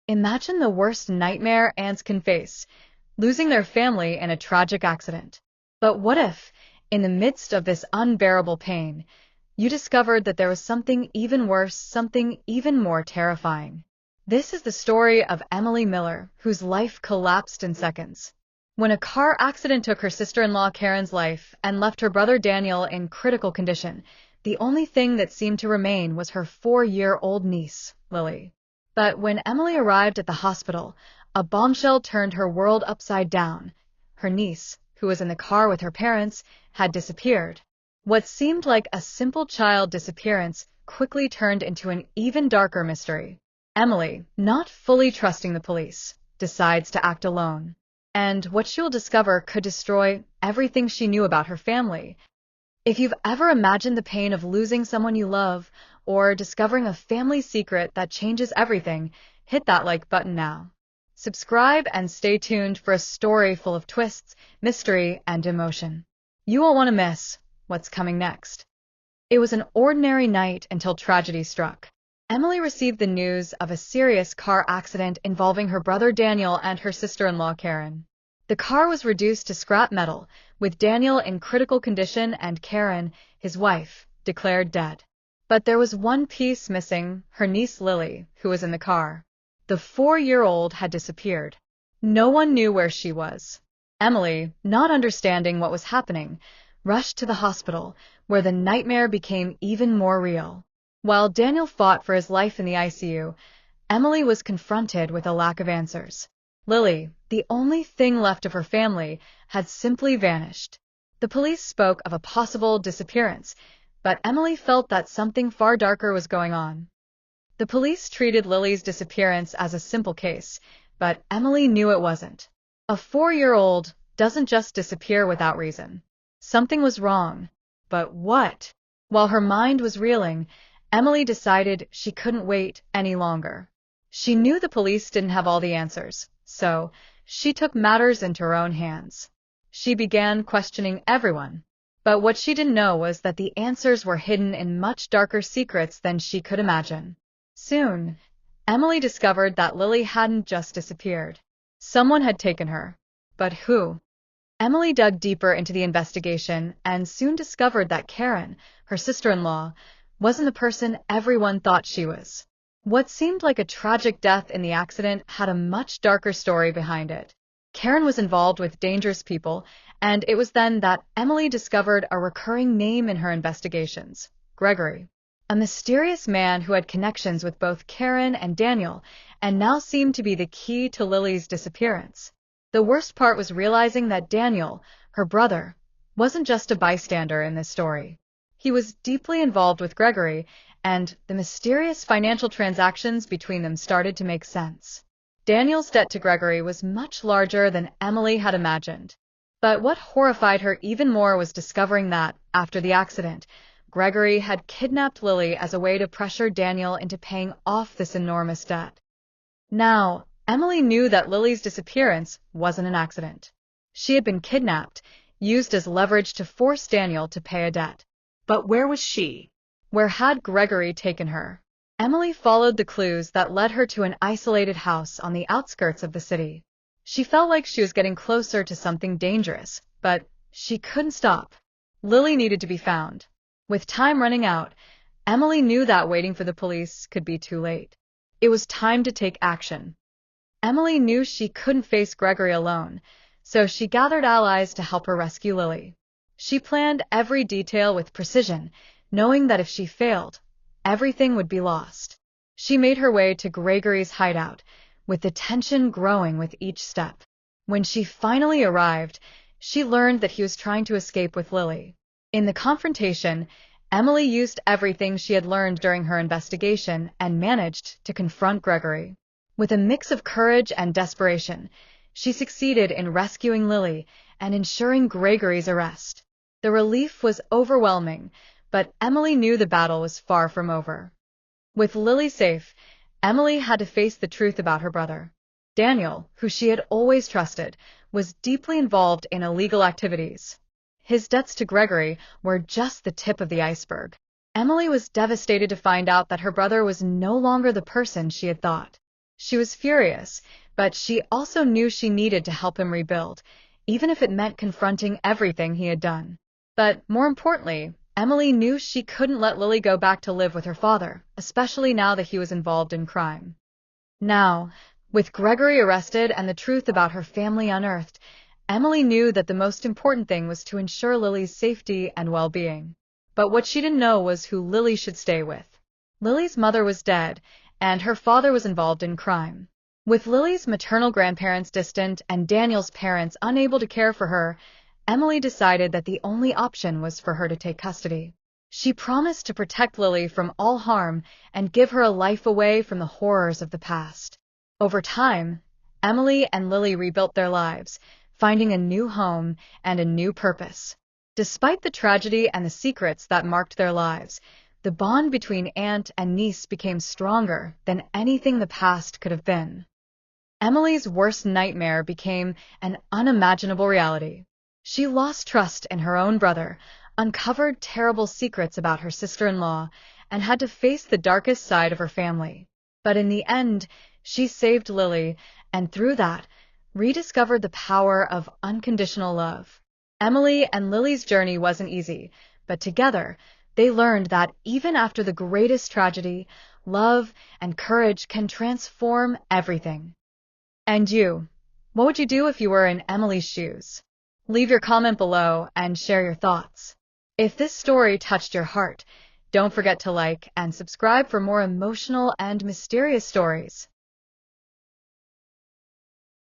Imagine the worst nightmare ants can face, losing their family in a tragic accident. But what if, in the midst of this unbearable pain, you discovered that there was something even worse, something even more terrifying? This is the story of Emily Miller, whose life collapsed in seconds. When a car accident took her sister-in-law Karen's life and left her brother Daniel in critical condition, the only thing that seemed to remain was her 4-year-old niece, Lily. But when Emily arrived at the hospital, a bombshell turned her world upside down. Her niece, who was in the car with her parents, had disappeared. What seemed like a simple child disappearance quickly turned into an even darker mystery. Emily, not fully trusting the police, decides to act alone. And what she'll discover could destroy everything she knew about her family. If you've ever imagined the pain of losing someone you love, or discovering a family secret that changes everything, hit that like button now. Subscribe and stay tuned for a story full of twists, mystery, and emotion. You won't want to miss what's coming next. It was an ordinary night until tragedy struck. Emily received the news of a serious car accident involving her brother Daniel and her sister-in-law Karen. The car was reduced to scrap metal, with Daniel in critical condition and Karen, his wife, declared dead. But there was one piece missing, her niece Lily, who was in the car. The 4-year-old had disappeared. No one knew where she was. Emily, not understanding what was happening, rushed to the hospital, where the nightmare became even more real. While Daniel fought for his life in the ICU, Emily was confronted with a lack of answers. Lily, the only thing left of her family, had simply vanished. The police spoke of a possible disappearance, but Emily felt that something far darker was going on. The police treated Lily's disappearance as a simple case, but Emily knew it wasn't. A 4-year-old doesn't just disappear without reason. Something was wrong. But what? While her mind was reeling, Emily decided she couldn't wait any longer. She knew the police didn't have all the answers, so she took matters into her own hands. She began questioning everyone. But what she didn't know was that the answers were hidden in much darker secrets than she could imagine. Soon, Emily discovered that Lily hadn't just disappeared. Someone had taken her. But who? Emily dug deeper into the investigation and soon discovered that Karen, her sister-in-law, wasn't the person everyone thought she was. What seemed like a tragic death in the accident had a much darker story behind it. Karen was involved with dangerous people, and it was then that Emily discovered a recurring name in her investigations: Gregory. A mysterious man who had connections with both Karen and Daniel, and now seemed to be the key to Lily's disappearance. The worst part was realizing that Daniel, her brother, wasn't just a bystander in this story. He was deeply involved with Gregory, and the mysterious financial transactions between them started to make sense. Daniel's debt to Gregory was much larger than Emily had imagined. But what horrified her even more was discovering that, after the accident, Gregory had kidnapped Lily as a way to pressure Daniel into paying off this enormous debt. Now, Emily knew that Lily's disappearance wasn't an accident. She had been kidnapped, used as leverage to force Daniel to pay a debt. But where was she? Where had Gregory taken her? Emily followed the clues that led her to an isolated house on the outskirts of the city. She felt like she was getting closer to something dangerous, but she couldn't stop. Lily needed to be found. With time running out, Emily knew that waiting for the police could be too late. It was time to take action. Emily knew she couldn't face Gregory alone, so she gathered allies to help her rescue Lily. She planned every detail with precision, knowing that if she failed, everything would be lost. She made her way to Gregory's hideout, with the tension growing with each step. When she finally arrived, she learned that he was trying to escape with Lily. In the confrontation, Emily used everything she had learned during her investigation and managed to confront Gregory. With a mix of courage and desperation, she succeeded in rescuing Lily and ensuring Gregory's arrest. The relief was overwhelming, but Emily knew the battle was far from over. With Lily safe, Emily had to face the truth about her brother. Daniel, who she had always trusted, was deeply involved in illegal activities. His debts to Gregory were just the tip of the iceberg. Emily was devastated to find out that her brother was no longer the person she had thought. She was furious, but she also knew she needed to help him rebuild, even if it meant confronting everything he had done. But more importantly, Emily knew she couldn't let Lily go back to live with her father, especially now that he was involved in crime. Now, with Gregory arrested and the truth about her family unearthed, Emily knew that the most important thing was to ensure Lily's safety and well-being. But what she didn't know was who Lily should stay with. Lily's mother was dead, and her father was involved in crime. With Lily's maternal grandparents distant and Daniel's parents unable to care for her, Emily decided that the only option was for her to take custody. She promised to protect Lily from all harm and give her a life away from the horrors of the past. Over time, Emily and Lily rebuilt their lives, finding a new home and a new purpose. Despite the tragedy and the secrets that marked their lives, the bond between aunt and niece became stronger than anything the past could have been. Emily's worst nightmare became an unimaginable reality. She lost trust in her own brother, uncovered terrible secrets about her sister-in-law, and had to face the darkest side of her family. But in the end, she saved Lily, and through that, rediscovered the power of unconditional love. Emily and Lily's journey wasn't easy, but together, they learned that even after the greatest tragedy, love and courage can transform everything. And you, what would you do if you were in Emily's shoes? Leave your comment below and share your thoughts. If this story touched your heart, don't forget to like and subscribe for more emotional and mysterious stories.